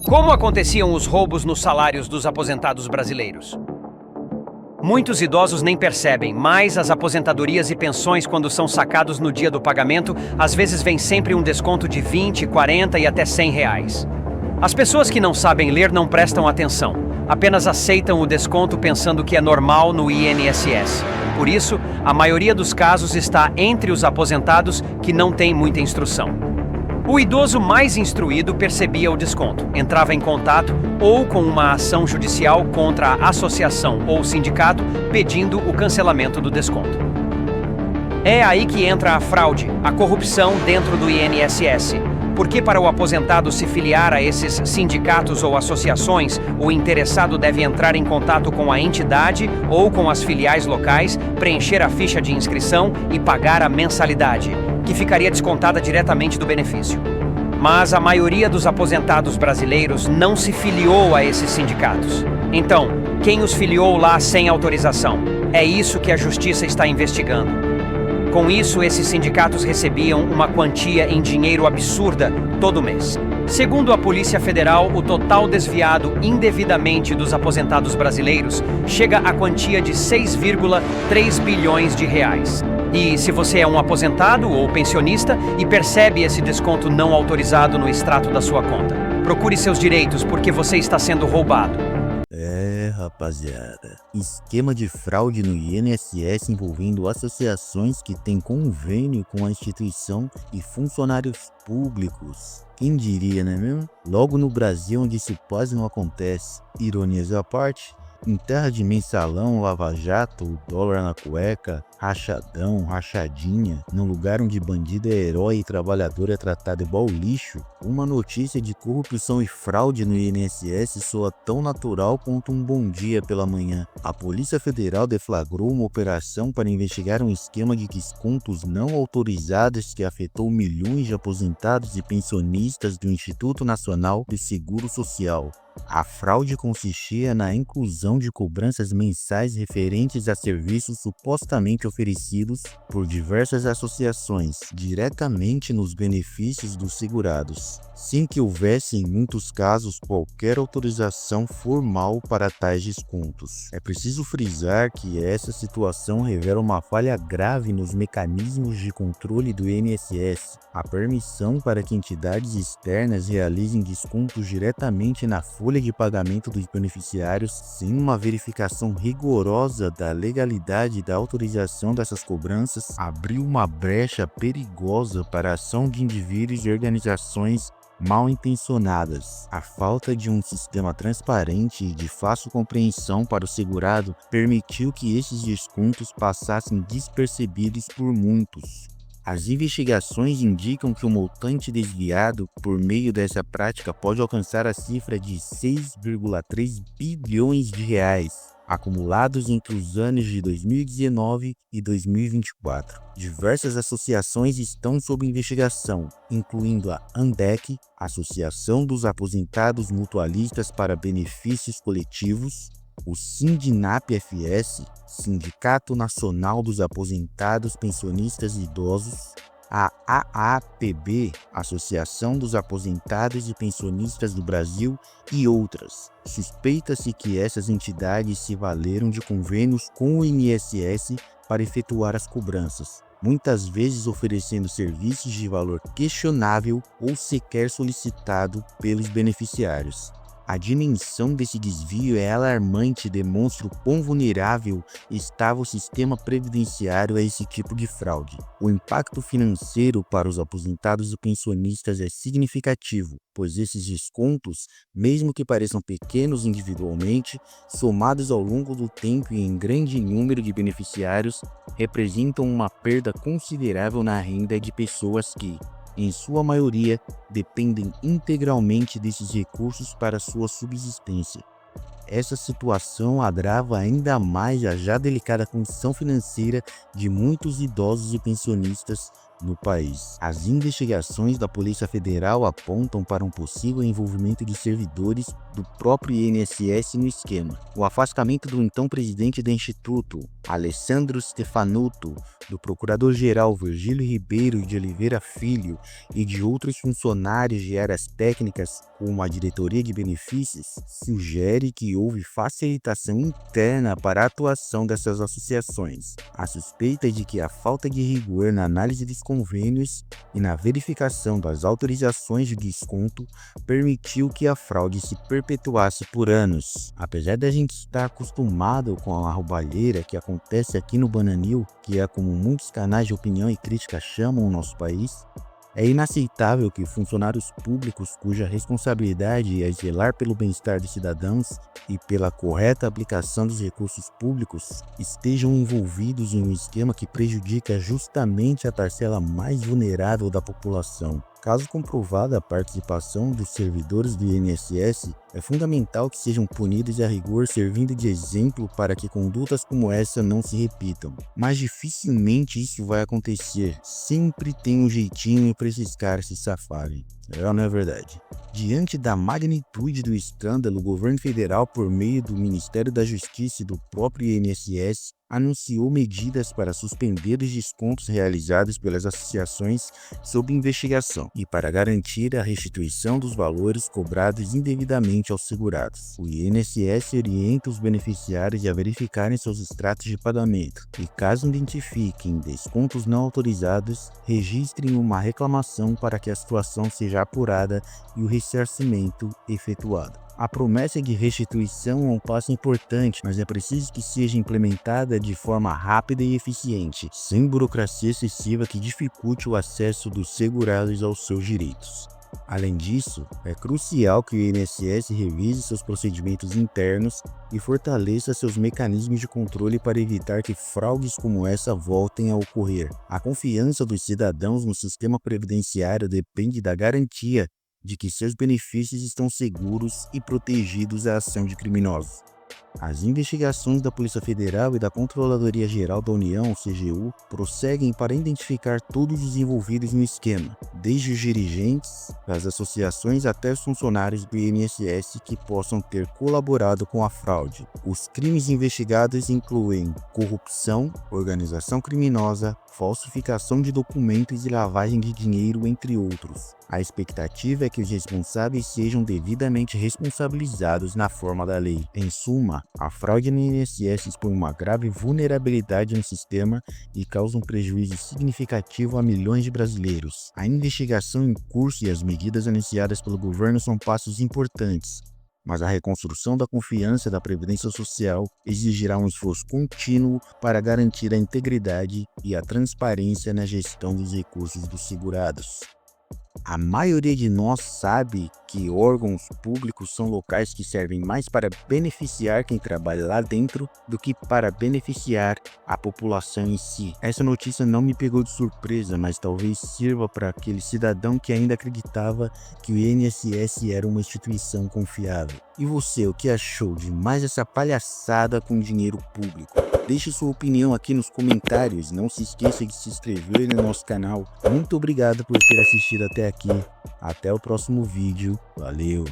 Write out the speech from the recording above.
Como aconteciam os roubos nos salários dos aposentados brasileiros? Muitos idosos nem percebem, mas as aposentadorias e pensões, quando são sacados no dia do pagamento, às vezes vem sempre um desconto de 20, 40 e até R$ 100. As pessoas que não sabem ler não prestam atenção, apenas aceitam o desconto pensando que é normal no INSS. Por isso, a maioria dos casos está entre os aposentados que não têm muita instrução. O idoso mais instruído percebia o desconto, entrava em contato ou com uma ação judicial contra a associação ou sindicato pedindo o cancelamento do desconto. É aí que entra a fraude, a corrupção dentro do INSS. Porque para o aposentado se filiar a esses sindicatos ou associações, o interessado deve entrar em contato com a entidade ou com as filiais locais, preencher a ficha de inscrição e pagar a mensalidade, que ficaria descontada diretamente do benefício. Mas a maioria dos aposentados brasileiros não se filiou a esses sindicatos. Então, quem os filiou lá sem autorização? É isso que a Justiça está investigando. Com isso, esses sindicatos recebiam uma quantia em dinheiro absurda todo mês. Segundo a Polícia Federal, o total desviado indevidamente dos aposentados brasileiros chega à quantia de 6,3 bilhões de reais. E se você é um aposentado ou pensionista e percebe esse desconto não autorizado no extrato da sua conta, procure seus direitos porque você está sendo roubado. Rapaziada, esquema de fraude no INSS envolvendo associações que têm convênio com a instituição e funcionários públicos. Quem diria, não é mesmo? Logo no Brasil, onde isso quase não acontece. Ironias à parte, em terra de mensalão, lava-jato, dólar na cueca, rachadão, rachadinha, num lugar onde bandido é herói e trabalhador é tratado igual lixo, uma notícia de corrupção e fraude no INSS soa tão natural quanto um bom dia pela manhã. A Polícia Federal deflagrou uma operação para investigar um esquema de descontos não autorizados que afetou milhões de aposentados e pensionistas do Instituto Nacional de Seguro Social. A fraude consistia na inclusão de cobranças mensais referentes a serviços supostamente oferecidos por diversas associações diretamente nos benefícios dos segurados, sem que houvesse em muitos casos qualquer autorização formal para tais descontos. É preciso frisar que essa situação revela uma falha grave nos mecanismos de controle do INSS, a permissão para que entidades externas realizem descontos diretamente na folha de pagamento dos beneficiários sem uma verificação rigorosa da legalidade da autorização dessas cobranças abriu uma brecha perigosa para a ação de indivíduos e organizações mal intencionadas. A falta de um sistema transparente e de fácil compreensão para o segurado permitiu que esses descontos passassem despercebidos por muitos. As investigações indicam que o montante desviado por meio dessa prática pode alcançar a cifra de 6,3 bilhões de reais, acumulados entre os anos de 2019 e 2024. Diversas associações estão sob investigação, incluindo a ANDEC, Associação dos Aposentados Mutualistas para Benefícios Coletivos, o Sindinap-FS, Sindicato Nacional dos Aposentados Pensionistas e Idosos, a AAPB, Associação dos Aposentados e Pensionistas do Brasil e outras. Suspeita-se que essas entidades se valeram de convênios com o INSS para efetuar as cobranças, muitas vezes oferecendo serviços de valor questionável ou sequer solicitado pelos beneficiários. A dimensão desse desvio é alarmante e demonstra o quão vulnerável estava o sistema previdenciário a esse tipo de fraude. O impacto financeiro para os aposentados e pensionistas é significativo, pois esses descontos, mesmo que pareçam pequenos individualmente, somados ao longo do tempo e em grande número de beneficiários, representam uma perda considerável na renda de pessoas que, em sua maioria, dependem integralmente desses recursos para sua subsistência. Essa situação agrava ainda mais a já delicada condição financeira de muitos idosos e pensionistas no país. As investigações da Polícia Federal apontam para um possível envolvimento de servidores do próprio INSS no esquema. O afastamento do então presidente do Instituto, Alessandro Stefanuto, do procurador-geral Virgílio Ribeiro de Oliveira Filho e de outros funcionários de áreas técnicas, como a diretoria de benefícios, sugere que houve facilitação interna para a atuação dessas associações. A suspeita é de que a falta de rigor na análise dos convênios e na verificação das autorizações de desconto permitiu que a fraude se perpetuasse por anos. Apesar da gente estar acostumado com a roubalheira que acontece aqui no Bananil, que é como muitos canais de opinião e crítica chamam o nosso país, é inaceitável que funcionários públicos cuja responsabilidade é zelar pelo bem-estar dos cidadãos e pela correta aplicação dos recursos públicos estejam envolvidos em um esquema que prejudica justamente a parcela mais vulnerável da população. Caso comprovada a participação dos servidores do INSS, é fundamental que sejam punidos a rigor, servindo de exemplo para que condutas como essa não se repitam. Mas dificilmente isso vai acontecer. Sempre tem um jeitinho para esses caras se safarem. É ou não é verdade? Diante da magnitude do escândalo, o governo federal, por meio do Ministério da Justiça e do próprio INSS, anunciou medidas para suspender os descontos realizados pelas associações sob investigação e para garantir a restituição dos valores cobrados indevidamente aos segurados. O INSS orienta os beneficiários a verificarem seus extratos de pagamento e, caso identifiquem descontos não autorizados, registrem uma reclamação para que a situação seja apurada e o ressarcimento efetuado. A promessa de restituição é um passo importante, mas é preciso que seja implementada de forma rápida e eficiente, sem burocracia excessiva que dificulte o acesso dos segurados aos seus direitos. Além disso, é crucial que o INSS revise seus procedimentos internos e fortaleça seus mecanismos de controle para evitar que fraudes como essa voltem a ocorrer. A confiança dos cidadãos no sistema previdenciário depende da garantia de que seus benefícios estão seguros e protegidos à ação de criminosos. As investigações da Polícia Federal e da Controladoria Geral da União, CGU, prosseguem para identificar todos os envolvidos no esquema, desde os dirigentes, das associações até os funcionários do INSS que possam ter colaborado com a fraude. Os crimes investigados incluem corrupção, organização criminosa, falsificação de documentos e lavagem de dinheiro, entre outros. A expectativa é que os responsáveis sejam devidamente responsabilizados na forma da lei. Em suma, a fraude no INSS expõe uma grave vulnerabilidade no sistema e causa um prejuízo significativo a milhões de brasileiros. A investigação em curso e as medidas anunciadas pelo governo são passos importantes, mas a reconstrução da confiança da Previdência Social exigirá um esforço contínuo para garantir a integridade e a transparência na gestão dos recursos dos segurados. A maioria de nós sabe que órgãos públicos são locais que servem mais para beneficiar quem trabalha lá dentro do que para beneficiar a população em si. Essa notícia não me pegou de surpresa, mas talvez sirva para aquele cidadão que ainda acreditava que o INSS era uma instituição confiável. E você, o que achou de mais essa palhaçada com dinheiro público? Deixe sua opinião aqui nos comentários. Não se esqueça de se inscrever no nosso canal. Muito obrigado por ter assistido até aqui. Até o próximo vídeo. Valeu!